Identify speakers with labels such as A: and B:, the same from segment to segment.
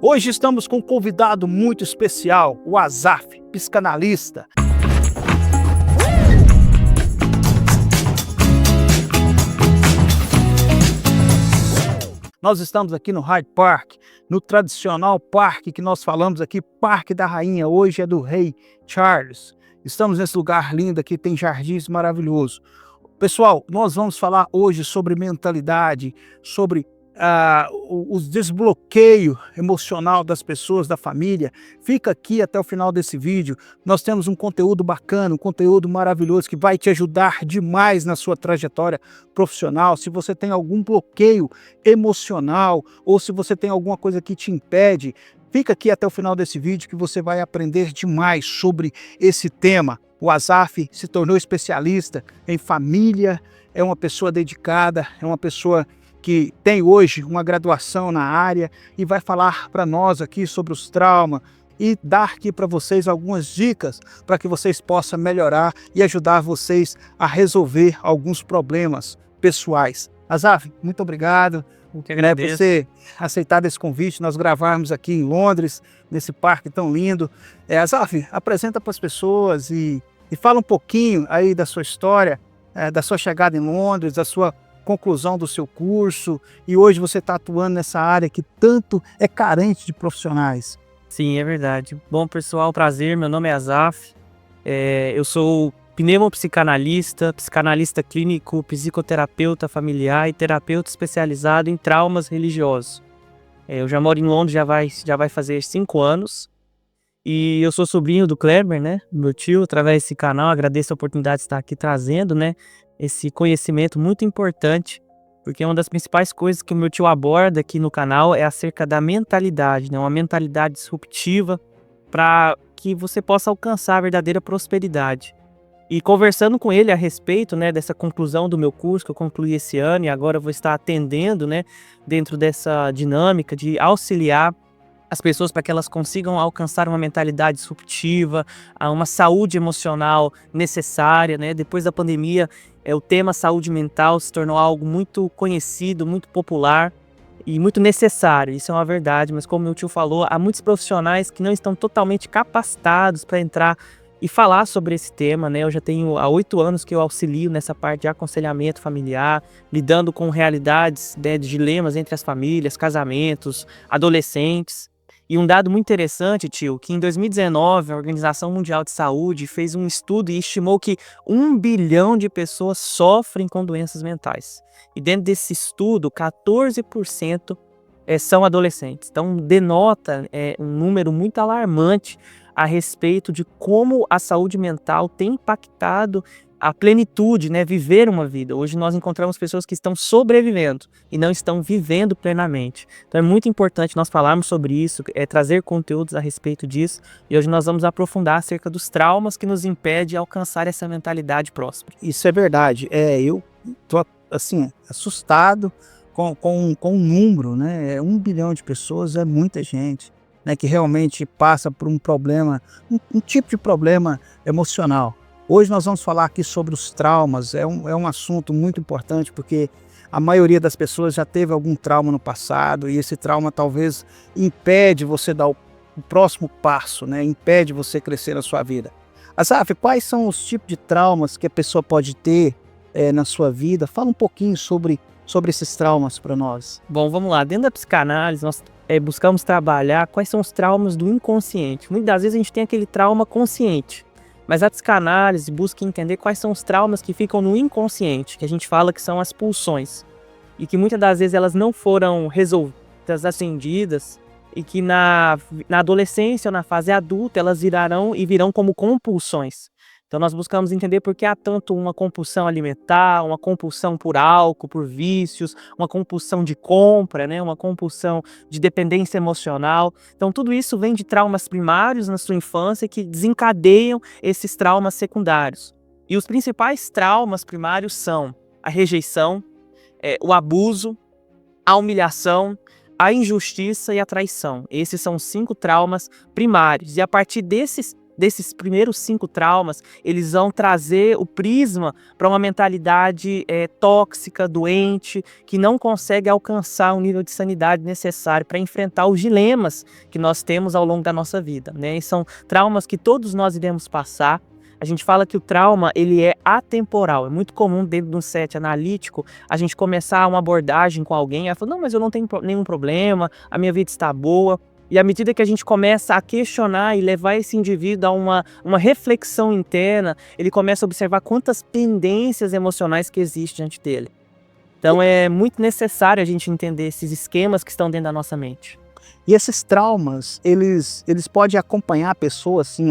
A: Hoje estamos com um convidado muito especial, o Azaf, psicanalista. Nós estamos aqui no Hyde Park, no tradicional parque que nós falamos aqui, Parque da Rainha, hoje é do Rei Charles. Estamos nesse lugar lindo aqui, tem jardins maravilhosos. Pessoal, nós vamos falar hoje sobre mentalidade, sobre o desbloqueio emocional das pessoas, da família. Fica aqui até o final desse vídeo. Nós temos um conteúdo bacana, um conteúdo maravilhoso que vai te ajudar demais na sua trajetória profissional. Se você tem algum bloqueio emocional ou se você tem alguma coisa que te impede, fica aqui até o final desse vídeo que você vai aprender demais sobre esse tema. O Azaf se tornou especialista em família, é uma pessoa dedicada, é uma pessoa que tem hoje uma graduação na área e vai falar para nós aqui sobre os traumas e dar aqui para vocês algumas dicas para que vocês possam melhorar e ajudar vocês a resolver alguns problemas pessoais. Azaf, muito obrigado por você aceitar esse convite, nós gravarmos aqui em Londres, nesse parque tão lindo. Azaf, apresenta para as pessoas e fala um pouquinho aí da sua história, da sua chegada em Londres, da sua conclusão do seu curso, e hoje você está atuando nessa área que tanto é carente de profissionais.
B: Sim, é verdade. Bom, pessoal, prazer, meu nome é Azaf, eu sou pneumopsicanalista, psicanalista clínico, psicoterapeuta familiar e terapeuta especializado em traumas religiosos. Eu já moro em Londres, já vai fazer 5 anos, e eu sou sobrinho do Kleber, né, meu tio, através desse canal. Agradeço a oportunidade de estar aqui trazendo, né, esse conhecimento muito importante, porque uma das principais coisas que o meu tio aborda aqui no canal é acerca da mentalidade, né, uma mentalidade disruptiva para que você possa alcançar a verdadeira prosperidade. E conversando com ele a respeito, né, dessa conclusão do meu curso, que eu concluí esse ano, e agora eu vou estar atendendo, né, dentro dessa dinâmica de auxiliar as pessoas para que elas consigam alcançar uma mentalidade disruptiva, uma saúde emocional necessária, né? Depois da pandemia, o tema saúde mental se tornou algo muito conhecido, muito popular e muito necessário. Isso é uma verdade, mas como meu tio falou, há muitos profissionais que não estão totalmente capacitados para entrar e falar sobre esse tema, né? Eu já tenho há 8 anos que eu auxilio nessa parte de aconselhamento familiar, lidando com realidades, né, de dilemas entre as famílias, casamentos, adolescentes. E um dado muito interessante, tio, que em 2019 a Organização Mundial de Saúde fez um estudo e estimou que 1 bilhão de pessoas sofrem com doenças mentais. E dentro desse estudo, 14% são adolescentes. Então denota um número muito alarmante a respeito de como a saúde mental tem impactado a plenitude, né, viver uma vida. Hoje nós encontramos pessoas que estão sobrevivendo e não estão vivendo plenamente. Então é muito importante nós falarmos sobre isso, trazer conteúdos a respeito disso, e hoje nós vamos aprofundar acerca dos traumas que nos impedem de alcançar essa mentalidade próspera.
A: Isso é verdade. Eu tô assim assustado com o número, né? 1 bilhão de pessoas é muita gente, né, que realmente passa por um problema, um tipo de problema emocional. Hoje nós vamos falar aqui sobre os traumas. É um assunto muito importante porque a maioria das pessoas já teve algum trauma no passado e esse trauma talvez impede você dar o próximo passo, né? Impede você crescer na sua vida. Azaf, quais são os tipos de traumas que a pessoa pode ter na sua vida? Fala um pouquinho sobre esses traumas para nós.
B: Bom, vamos lá. Dentro da psicanálise, nós buscamos trabalhar quais são os traumas do inconsciente. Muitas das vezes a gente tem aquele trauma consciente, mas a psicanálise busca entender quais são os traumas que ficam no inconsciente, que a gente fala que são as pulsões, e que muitas das vezes elas não foram resolvidas, atendidas, e que na adolescência ou na fase adulta elas virão como compulsões. Então nós buscamos entender por que há tanto uma compulsão alimentar, uma compulsão por álcool, por vícios, uma compulsão de compra, né? Uma compulsão de dependência emocional. Então tudo isso vem de traumas primários na sua infância que desencadeiam esses traumas secundários. E os principais traumas primários são a rejeição, o abuso, a humilhação, a injustiça e a traição. Esses são 5 traumas primários. E a partir desses desses primeiros 5 traumas, eles vão trazer o prisma para uma mentalidade tóxica, doente, que não consegue alcançar o nível de sanidade necessário para enfrentar os dilemas que nós temos ao longo da nossa vida, né? E são traumas que todos nós iremos passar. A gente fala que o trauma, ele é atemporal. É muito comum dentro de um set analítico a gente começar uma abordagem com alguém e falar, não, mas eu não tenho nenhum problema, a minha vida está boa. E à medida que a gente começa a questionar e levar esse indivíduo a uma reflexão interna, ele começa a observar quantas pendências emocionais que existem diante dele. Então é muito necessário a gente entender esses esquemas que estão dentro da nossa mente.
A: E esses traumas, eles podem acompanhar a pessoa, assim,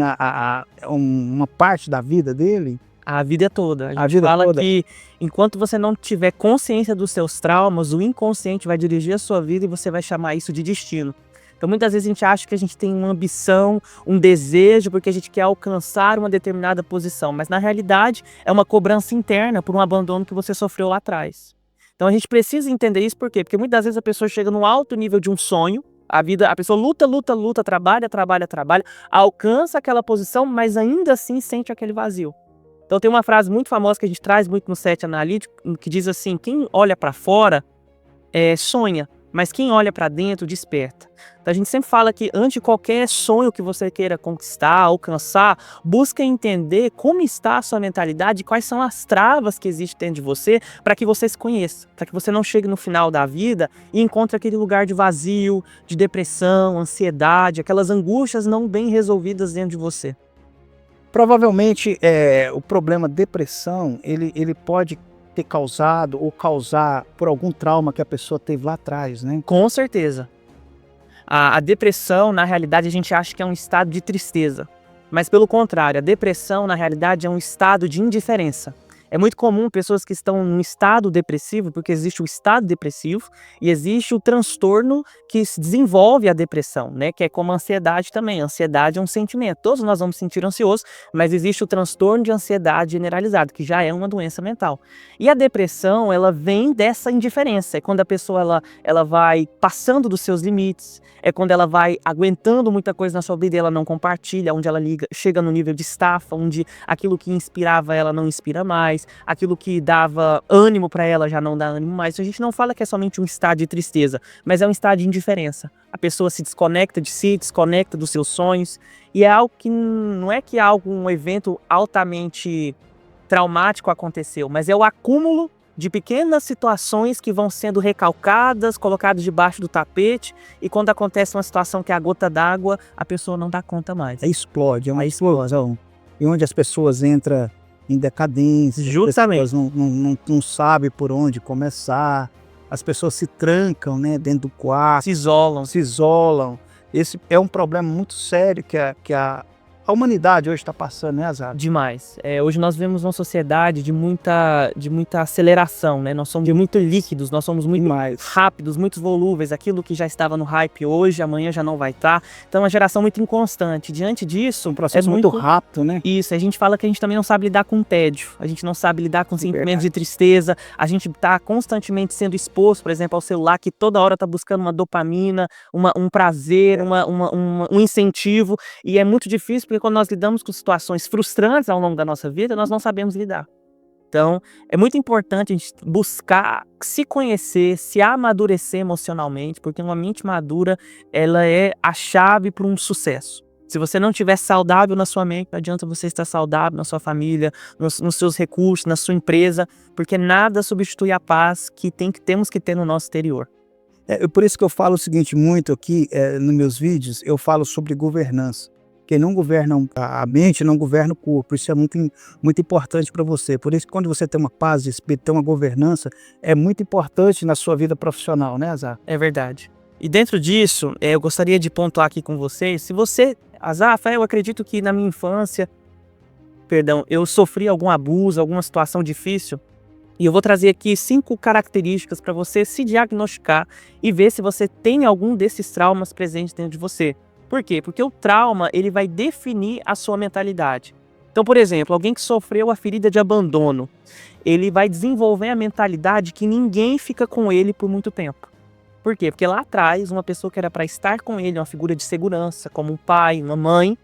A: uma parte da vida dele?
B: A vida toda. A gente
A: vida
B: fala
A: toda?
B: que enquanto você não tiver consciência dos seus traumas, o inconsciente vai dirigir a sua vida e você vai chamar isso de destino. Então muitas vezes a gente acha que a gente tem uma ambição, um desejo, porque a gente quer alcançar uma determinada posição, mas na realidade é uma cobrança interna por um abandono que você sofreu lá atrás. Então a gente precisa entender isso por quê? Porque muitas vezes a pessoa chega no alto nível de um sonho, a pessoa luta, trabalha, alcança aquela posição, mas ainda assim sente aquele vazio. Então tem uma frase muito famosa que a gente traz muito no set analítico, que diz assim, quem olha para fora sonha, mas quem olha para dentro desperta. Então a gente sempre fala que antes de qualquer sonho que você queira conquistar, alcançar, busca entender como está a sua mentalidade, quais são as travas que existem dentro de você, para que você se conheça, para que você não chegue no final da vida e encontre aquele lugar de vazio, de depressão, ansiedade, aquelas angústias não bem resolvidas dentro de você.
A: Provavelmente o problema depressão, ele pode ter causado ou causar por algum trauma que a pessoa teve lá atrás, né?
B: Com certeza. A depressão, na realidade, a gente acha que é um estado de tristeza. Mas pelo contrário, a depressão, na realidade, é um estado de indiferença. É muito comum pessoas que estão num estado depressivo, porque existe o estado depressivo e existe o transtorno que desenvolve a depressão, né? Que é como a ansiedade também. A ansiedade é um sentimento. Todos nós vamos sentir ansiosos, mas existe o transtorno de ansiedade generalizado, que já é uma doença mental. E a depressão, ela vem dessa indiferença. É quando a pessoa ela vai passando dos seus limites, é quando ela vai aguentando muita coisa na sua vida e ela não compartilha, onde ela chega no nível de estafa, onde aquilo que inspirava ela não inspira mais, aquilo que dava ânimo para ela já não dá ânimo mais. A gente não fala que é somente um estado de tristeza, mas é um estado de indiferença. A pessoa se desconecta de si, desconecta dos seus sonhos, e é algo que não é que um evento altamente traumático aconteceu, mas é o acúmulo de pequenas situações que vão sendo recalcadas, colocadas debaixo do tapete, e quando acontece uma situação que é a gota d'água, a pessoa não dá conta mais.
A: Aí explode, é uma explosão. E onde as pessoas entram em decadência,
B: Justamente.
A: as pessoas não sabem por onde começar, as pessoas se trancam, né, dentro do quarto,
B: Se isolam.
A: Esse é um problema muito sério que a humanidade hoje está passando, né, Azar?
B: Demais. Hoje nós vivemos uma sociedade de muita aceleração, né? Nós somos muito líquidos, nós somos muito rápidos, muito volúveis. Aquilo que já estava no hype hoje, amanhã já não vai estar. Então é uma geração muito inconstante. Diante disso,
A: um processo muito rápido, né?
B: Isso, a gente fala que a gente também não sabe lidar com o tédio, a gente não sabe lidar com sentimentos de tristeza, a gente está constantemente sendo exposto, por exemplo, ao celular que toda hora está buscando uma dopamina, um prazer, um incentivo, e é muito difícil porque quando nós lidamos com situações frustrantes ao longo da nossa vida, nós não sabemos lidar. Então, é muito importante a gente buscar se conhecer, se amadurecer emocionalmente, porque uma mente madura, ela é a chave para um sucesso. Se você não estiver saudável na sua mente, não adianta você estar saudável na sua família, nos seus recursos, na sua empresa, porque nada substitui a paz que temos que ter no nosso interior.
A: Por isso que eu falo o seguinte muito aqui, nos meus vídeos, eu falo sobre governança. Quem não governa a mente não governa o corpo. Isso é muito, muito importante para você. Por isso que quando você tem uma paz de espírito, tem uma governança, é muito importante na sua vida profissional, né, Azar?
B: É verdade. E dentro disso, eu gostaria de pontuar aqui com vocês, se você, Azar, eu acredito que na minha infância, eu sofri algum abuso, alguma situação difícil, e eu vou trazer aqui 5 características para você se diagnosticar e ver se você tem algum desses traumas presentes dentro de você. Por quê? Porque o trauma, ele vai definir a sua mentalidade. Então, por exemplo, alguém que sofreu a ferida de abandono, ele vai desenvolver a mentalidade que ninguém fica com ele por muito tempo. Por quê? Porque lá atrás, uma pessoa que era para estar com ele, uma figura de segurança, como um pai, uma mãe,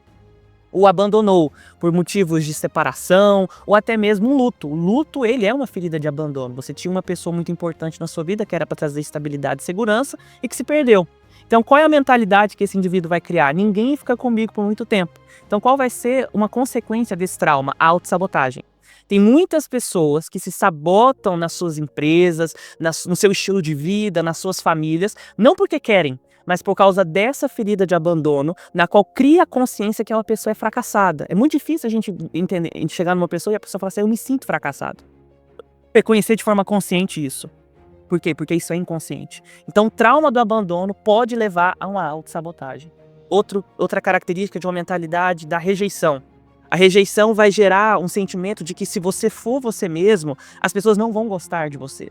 B: ou abandonou por motivos de separação ou até mesmo um luto. O luto, ele é uma ferida de abandono. Você tinha uma pessoa muito importante na sua vida que era para trazer estabilidade e segurança e que se perdeu. Então, qual é a mentalidade que esse indivíduo vai criar? Ninguém fica comigo por muito tempo. Então, qual vai ser uma consequência desse trauma? A autossabotagem. Tem muitas pessoas que se sabotam nas suas empresas, no seu estilo de vida, nas suas famílias, não porque querem, mas por causa dessa ferida de abandono, na qual cria a consciência que uma pessoa é fracassada. É muito difícil a gente entender, a gente chegar numa pessoa e a pessoa falar assim, eu me sinto fracassado. Reconhecer de forma consciente isso. Por quê? Porque isso é inconsciente. Então, o trauma do abandono pode levar a uma autossabotagem. Outra característica de uma mentalidade da rejeição. A rejeição vai gerar um sentimento de que se você for você mesmo, as pessoas não vão gostar de você.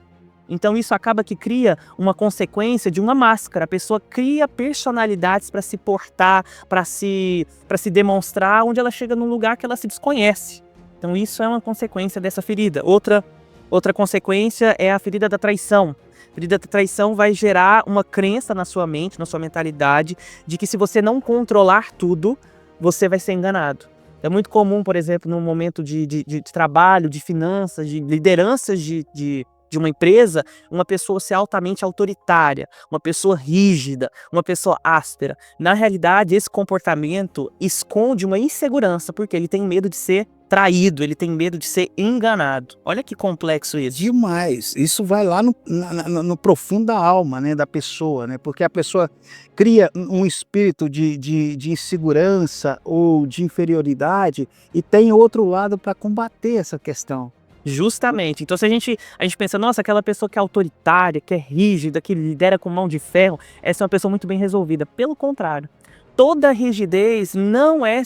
B: Então isso acaba que cria uma consequência de uma máscara. A pessoa cria personalidades para se portar, para se demonstrar, onde ela chega num lugar que ela se desconhece. Então isso é uma consequência dessa ferida. Outra consequência é a ferida da traição. A ferida da traição vai gerar uma crença na sua mente, na sua mentalidade, de que se você não controlar tudo, você vai ser enganado. É muito comum, por exemplo, num momento de trabalho, de finanças, de lideranças de uma empresa, uma pessoa ser altamente autoritária, uma pessoa rígida, uma pessoa áspera. Na realidade, esse comportamento esconde uma insegurança, porque ele tem medo de ser traído, ele tem medo de ser enganado. Olha que complexo isso.
A: Demais. Isso vai lá no profundo da alma, né, da pessoa, né? Porque a pessoa cria um espírito de insegurança ou de inferioridade e tem outro lado para combater essa questão.
B: Justamente. Então, se a gente pensa, nossa, aquela pessoa que é autoritária, que é rígida, que lidera com mão de ferro, essa é uma pessoa muito bem resolvida. Pelo contrário, toda rigidez não é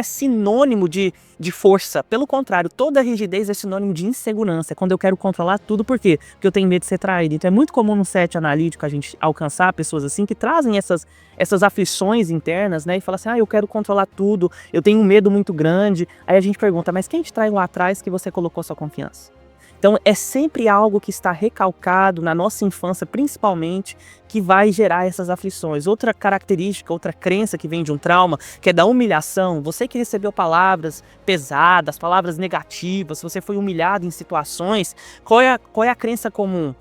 B: sinônimo de força. Pelo contrário, toda rigidez é sinônimo de insegurança. É quando eu quero controlar tudo, por quê? Porque eu tenho medo de ser traído. Então é muito comum no set analítico a gente alcançar pessoas assim que trazem essas aflições internas, né? E fala assim, eu quero controlar tudo, eu tenho um medo muito grande. Aí a gente pergunta, mas quem te traiu lá atrás que você colocou sua confiança? Então é sempre algo que está recalcado na nossa infância, principalmente, que vai gerar essas aflições. Outra característica, outra crença que vem de um trauma, que é da humilhação. Você que recebeu palavras pesadas, palavras negativas, você foi humilhado em situações, qual é a crença comum?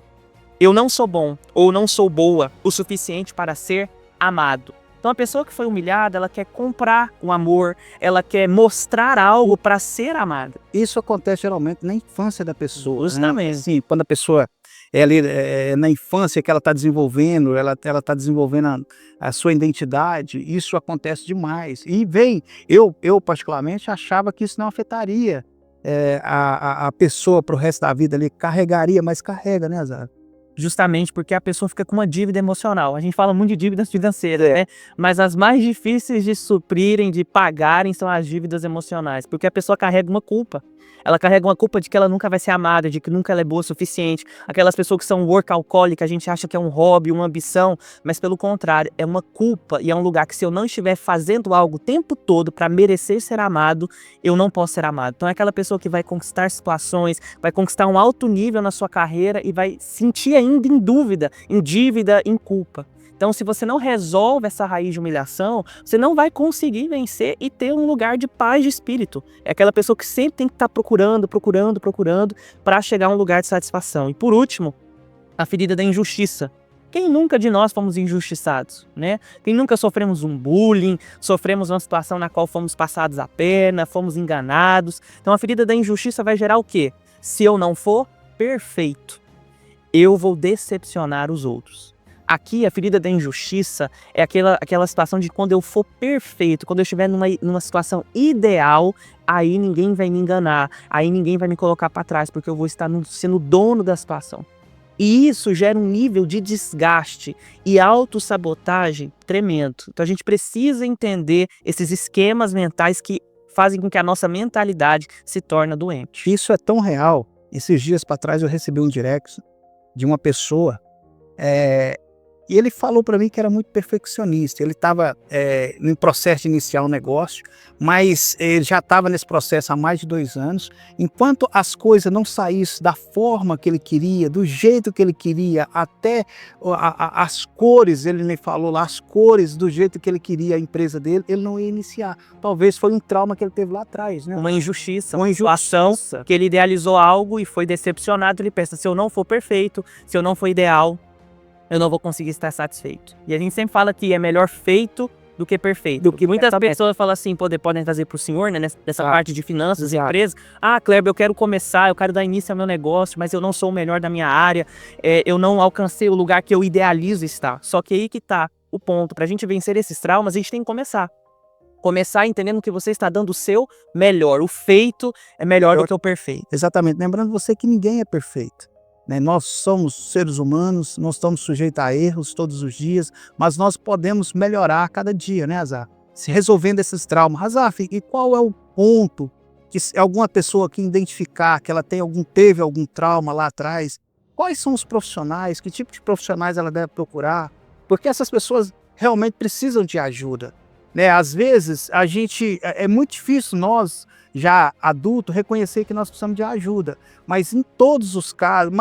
B: Eu não sou bom ou não sou boa o suficiente para ser amado. Então a pessoa que foi humilhada, ela quer comprar o amor, ela quer mostrar algo para ser amada.
A: Isso acontece geralmente na infância da pessoa, né?
B: Justamente.
A: Assim, quando a pessoa é ali, na infância que ela está desenvolvendo, ela tá desenvolvendo a sua identidade, isso acontece demais. E eu particularmente achava que isso não afetaria a pessoa para o resto da vida ali, carregaria, mas carrega, né, Azar?
B: Justamente porque a pessoa fica com uma dívida emocional. A gente fala muito de dívidas financeiras, né? Mas as mais difíceis de suprirem, de pagarem, são as dívidas emocionais. Porque a pessoa carrega uma culpa. Ela carrega uma culpa de que ela nunca vai ser amada, de que nunca ela é boa o suficiente. Aquelas pessoas que são workaholic, a gente acha que é um hobby, uma ambição, mas pelo contrário, é uma culpa e é um lugar que se eu não estiver fazendo algo o tempo todo para merecer ser amado, eu não posso ser amado. Então é aquela pessoa que vai conquistar situações, vai conquistar um alto nível na sua carreira e vai sentir ainda em dúvida, em dívida, em culpa. Então, se você não resolve essa raiz de humilhação, você não vai conseguir vencer e ter um lugar de paz de espírito. É aquela pessoa que sempre tem que estar procurando para chegar a um lugar de satisfação. E por último, a ferida da injustiça. Quem nunca de nós fomos injustiçados, né? Quem nunca sofremos um bullying, sofremos uma situação na qual fomos passados a perna, fomos enganados. Então, a ferida da injustiça vai gerar o quê? Se eu não for perfeito, eu vou decepcionar os outros. Aqui, a ferida da injustiça é aquela situação de quando eu for perfeito, quando eu estiver numa situação ideal, aí ninguém vai me enganar, aí ninguém vai me colocar para trás, porque eu vou estar sendo dono da situação. E isso gera um nível de desgaste e autossabotagem tremendo. Então a gente precisa entender esses esquemas mentais que fazem com que a nossa mentalidade se torne doente.
A: Isso é tão real. Esses dias para trás eu recebi um direct de uma pessoa E ele falou para mim que era muito perfeccionista. Ele estava no processo de iniciar um negócio, mas ele já estava nesse processo há mais de 2 anos. Enquanto as coisas não saíssem da forma que ele queria, do jeito que ele queria, até as cores, ele me falou lá, as cores do jeito que ele queria a empresa dele, ele não ia iniciar. Talvez foi um trauma que ele teve lá atrás, né?
B: Uma injustiça,
A: Uma
B: uma situação que ele idealizou algo e foi decepcionado. Ele pensa, se eu não for perfeito, se eu não for ideal, eu não vou conseguir estar satisfeito. E a gente sempre fala que é melhor feito do que perfeito. Porque muitas pessoas falam assim, podem trazer para o senhor, né, nessa parte de finanças e empresas. Ah, Kleber, eu quero começar, eu quero dar início ao meu negócio, mas eu não sou o melhor da minha área, eu não alcancei o lugar que eu idealizo estar. Só que aí que tá o ponto. Para a gente vencer esses traumas, a gente tem que começar. Começar entendendo que você está dando o seu melhor. O feito é melhor do que o perfeito.
A: Exatamente. Lembrando você que ninguém é perfeito, né? Nós somos seres humanos, nós estamos sujeitos a erros todos os dias, mas nós podemos melhorar a cada dia, né, Azaf? Se resolvendo esses traumas. Azaf, e qual é o ponto que se alguma pessoa que identificar que ela teve algum trauma lá atrás, quais são os profissionais, que tipo de profissionais ela deve procurar? Porque essas pessoas realmente precisam de ajuda, né? Às vezes é muito difícil nós, já adulto, reconhecer que nós precisamos de ajuda, mas em todos os casos,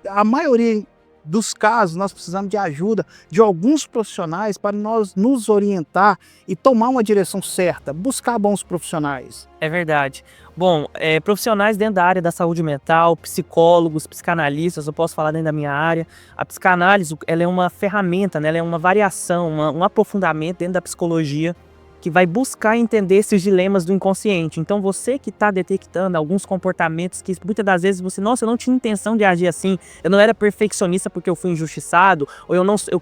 A: a maioria dos casos, nós precisamos de ajuda de alguns profissionais para nós nos orientar e tomar uma direção certa, buscar bons profissionais.
B: É verdade. Bom, profissionais dentro da área da saúde mental, psicólogos, psicanalistas, eu posso falar dentro da minha área. A psicanálise, ela é uma ferramenta, né? Ela é uma variação, um aprofundamento dentro da psicologia que vai buscar entender esses dilemas do inconsciente. Então você que está detectando alguns comportamentos que muitas das vezes você, nossa, eu não tinha intenção de agir assim, eu não era perfeccionista porque eu fui injustiçado, ou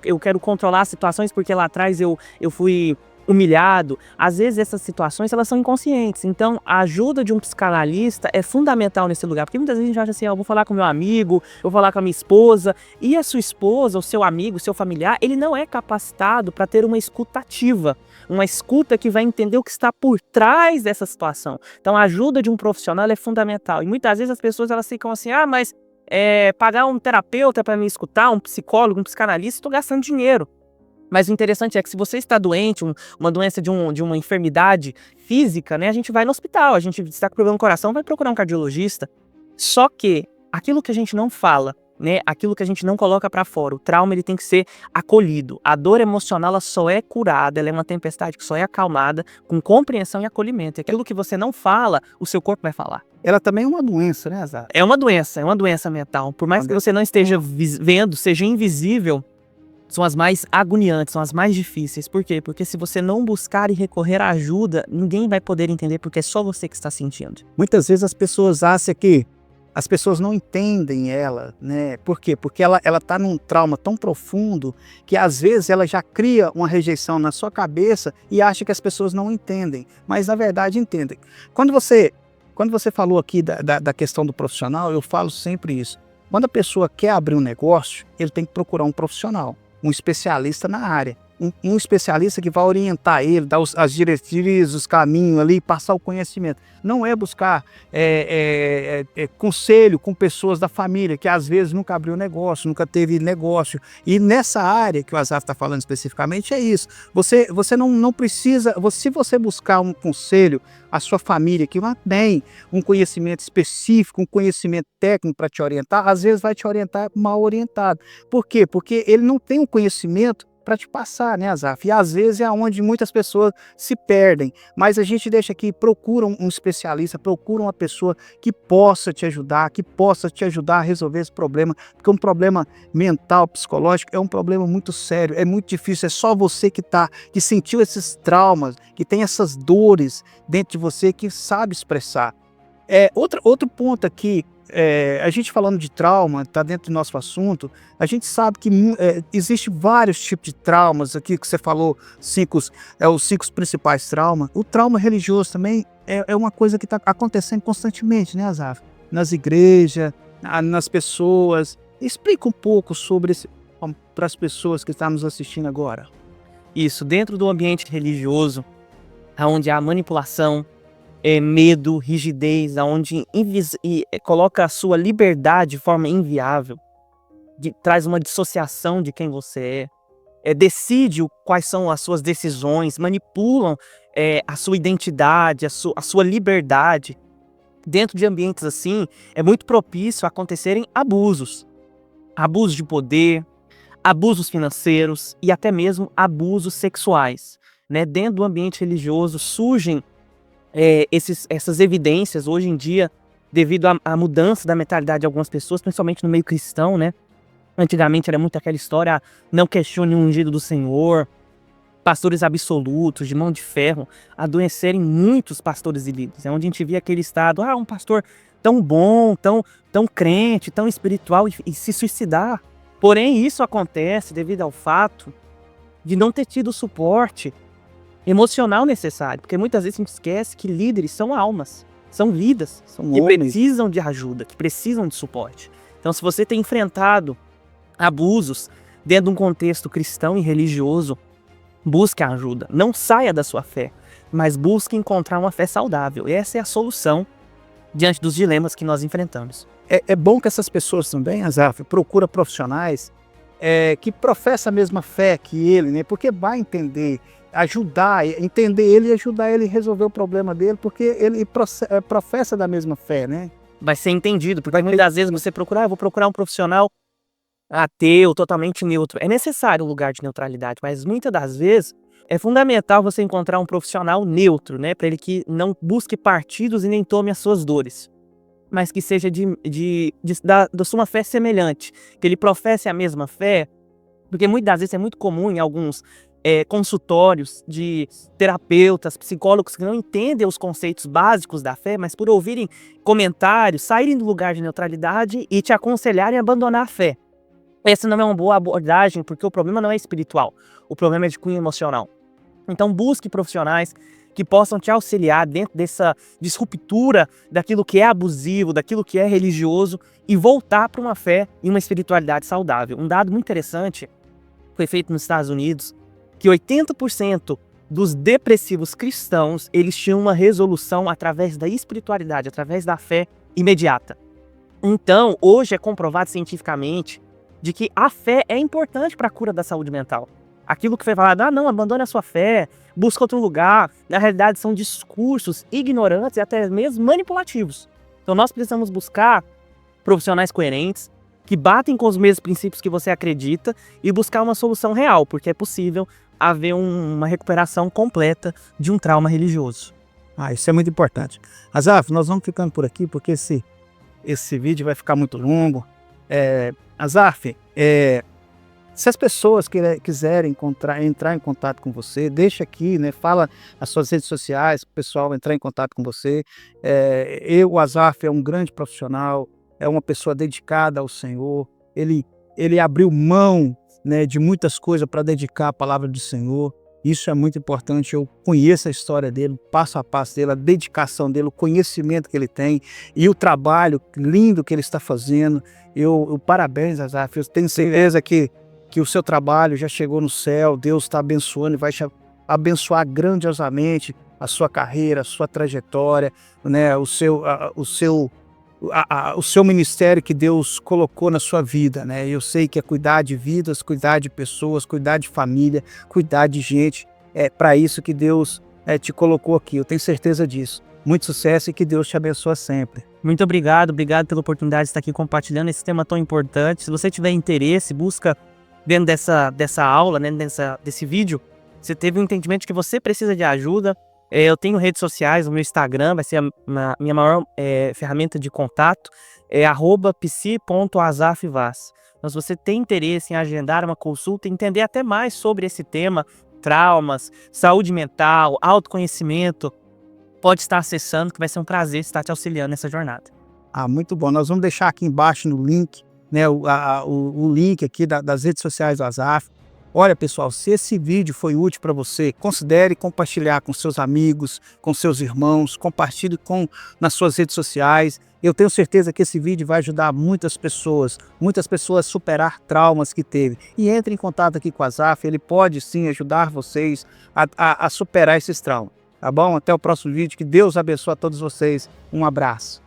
B: eu quero controlar as situações porque lá atrás eu fui humilhado. Às vezes essas situações elas são inconscientes, então a ajuda de um psicanalista é fundamental nesse lugar, porque muitas vezes a gente acha assim, eu vou falar com meu amigo, eu vou falar com a minha esposa, e a sua esposa, o seu amigo, o seu familiar, ele não é capacitado para ter uma escuta ativa, uma escuta que vai entender o que está por trás dessa situação. Então a ajuda de um profissional é fundamental, e muitas vezes as pessoas elas ficam assim, mas pagar um terapeuta para me escutar, um psicólogo, um psicanalista, estou gastando dinheiro. Mas o interessante é que se você está doente, uma doença de uma enfermidade física, né, a gente vai no hospital, a gente está com problema no coração, vai procurar um cardiologista. Só que aquilo que a gente não fala, né, aquilo que a gente não coloca para fora, o trauma ele tem que ser acolhido. A dor emocional ela só é curada, ela é uma tempestade que só é acalmada com compreensão e acolhimento. E aquilo que você não fala, o seu corpo vai falar.
A: Ela também é uma doença, né, Azar?
B: É uma doença mental. Por mais que você não esteja vendo, seja invisível, são as mais agoniantes, são as mais difíceis. Por quê? Porque se você não buscar e recorrer à ajuda, ninguém vai poder entender, porque é só você que está sentindo.
A: Muitas vezes as pessoas acham que as pessoas não entendem ela, né? Por quê? Porque ela está num trauma tão profundo que às vezes ela já cria uma rejeição na sua cabeça e acha que as pessoas não entendem, mas na verdade entendem. Quando você falou aqui da questão do profissional, eu falo sempre isso. Quando a pessoa quer abrir um negócio, ele tem que procurar um profissional, um especialista na área, um especialista que vai orientar ele, dar as diretrizes, os caminhos ali, passar o conhecimento. Não é buscar conselho com pessoas da família, que às vezes nunca abriu negócio, nunca teve negócio. E nessa área que o Azaf está falando especificamente é isso. Você não precisa, se você buscar um conselho, a sua família que tem um conhecimento específico, um conhecimento técnico para te orientar, às vezes vai te orientar mal orientado. Por quê? Porque ele não tem um conhecimento para te passar, né, Azaf? E às vezes é onde muitas pessoas se perdem. Mas a gente deixa aqui, procura um especialista, procura uma pessoa que possa te ajudar, a resolver esse problema, porque um problema mental, psicológico, é um problema muito sério, é muito difícil, é só você que sentiu esses traumas, que tem essas dores dentro de você, que sabe expressar. Outro ponto aqui, a gente falando de trauma, está dentro do nosso assunto, a gente sabe que existe vários tipos de traumas aqui que você falou, os 5 principais traumas. O trauma religioso também é uma coisa que está acontecendo constantemente, né, Azaf? Nas igrejas, nas pessoas. Explica um pouco sobre isso para as pessoas que estão nos assistindo agora.
B: Isso, dentro do ambiente religioso, onde há manipulação, medo, rigidez, onde coloca a sua liberdade de forma inviável, traz uma dissociação de quem você é. decide quais são as suas decisões, manipulam a sua identidade, a sua liberdade. Dentro de ambientes assim, é muito propício a acontecerem abusos. Abusos de poder, abusos financeiros e até mesmo abusos sexuais, né? Dentro do ambiente religioso surgem essas evidências hoje em dia devido à mudança da mentalidade de algumas pessoas, principalmente no meio cristão, né? Antigamente era muito aquela história, não questione o ungido do Senhor, pastores absolutos, de mão de ferro, adoecerem muitos pastores e líderes. É onde a gente via aquele estado, um pastor tão bom, tão crente, tão espiritual e se suicidar. Porém, isso acontece devido ao fato de não ter tido o suporte emocional necessário, porque muitas vezes a gente esquece que líderes são almas, são vidas,
A: São
B: que
A: homens.
B: precisam de ajuda, que precisam de suporte. Então, se você tem enfrentado abusos dentro de um contexto cristão e religioso, busque ajuda. Não saia da sua fé, mas busque encontrar uma fé saudável. Essa é a solução diante dos dilemas que nós enfrentamos.
A: É bom que essas pessoas também, Azaf, procura profissionais que professam a mesma fé que ele, né? Porque vai entender ele e ajudar ele a resolver o problema dele, porque ele professa da mesma fé, né?
B: Vai ser entendido, porque muitas vezes você procurar, eu vou procurar um profissional ateu, totalmente neutro. É necessário um lugar de neutralidade, mas muitas das vezes é fundamental você encontrar um profissional neutro, né? Para ele que não busque partidos e nem tome as suas dores, mas que seja da sua fé semelhante, que ele professe a mesma fé, porque muitas das vezes é muito comum em alguns consultórios de terapeutas, psicólogos que não entendem os conceitos básicos da fé, mas por ouvirem comentários, saírem do lugar de neutralidade e te aconselharem a abandonar a fé. Essa não é uma boa abordagem, porque o problema não é espiritual, o problema é de cunho emocional. Então busque profissionais que possam te auxiliar dentro dessa disruptura daquilo que é abusivo, daquilo que é religioso e voltar para uma fé e uma espiritualidade saudável. Um dado muito interessante foi feito nos Estados Unidos, que 80% dos depressivos cristãos, eles tinham uma resolução através da espiritualidade, através da fé imediata. Então, hoje é comprovado cientificamente de que a fé é importante para a cura da saúde mental. Aquilo que foi falado, não, abandone a sua fé, busca outro lugar, na realidade são discursos ignorantes e até mesmo manipulativos. Então nós precisamos buscar profissionais coerentes, que batem com os mesmos princípios que você acredita e buscar uma solução real, porque é possível haver uma recuperação completa de um trauma religioso.
A: Isso é muito importante. Azaf, nós vamos ficando por aqui, porque esse vídeo vai ficar muito longo. Azaf, se as pessoas quiserem entrar em contato com você, deixa aqui, né? Fala as suas redes sociais, para o pessoal entrar em contato com você. O Azaf é um grande profissional, é uma pessoa dedicada ao Senhor. Ele abriu mão, né, de muitas coisas para dedicar a palavra do Senhor. Isso é muito importante. Eu conheço a história dele, passo a passo dele, a dedicação dele, o conhecimento que ele tem e o trabalho lindo que ele está fazendo. Parabéns, Azaf. Eu tenho certeza que o seu trabalho já chegou no céu. Deus está abençoando e vai te abençoar grandiosamente a sua carreira, a sua trajetória, né, o seu ministério que Deus colocou na sua vida, né? Eu sei que é cuidar de vidas, cuidar de pessoas, cuidar de família, cuidar de gente. É para isso que Deus te colocou aqui. Eu tenho certeza disso. Muito sucesso e que Deus te abençoe sempre.
B: Muito obrigado pela oportunidade de estar aqui compartilhando esse tema tão importante. Se você tiver interesse, busca dentro dessa aula, né, desse vídeo, você teve um entendimento de que você precisa de ajuda. Eu tenho redes sociais, o meu Instagram vai ser a minha maior ferramenta de contato, é @psi.azafvaz. Então, se você tem interesse em agendar uma consulta, entender até mais sobre esse tema, traumas, saúde mental, autoconhecimento, pode estar acessando, que vai ser um prazer estar te auxiliando nessa jornada.
A: Muito bom. Nós vamos deixar aqui embaixo no link, né, o link aqui das redes sociais do Azaf. Olha, pessoal, se esse vídeo foi útil para você, considere compartilhar com seus amigos, com seus irmãos, compartilhe nas suas redes sociais. Eu tenho certeza que esse vídeo vai ajudar muitas pessoas a superar traumas que teve. E entre em contato aqui com o Azaf, ele pode sim ajudar vocês a superar esses traumas. Tá bom? Até o próximo vídeo, que Deus abençoe a todos vocês. Um abraço.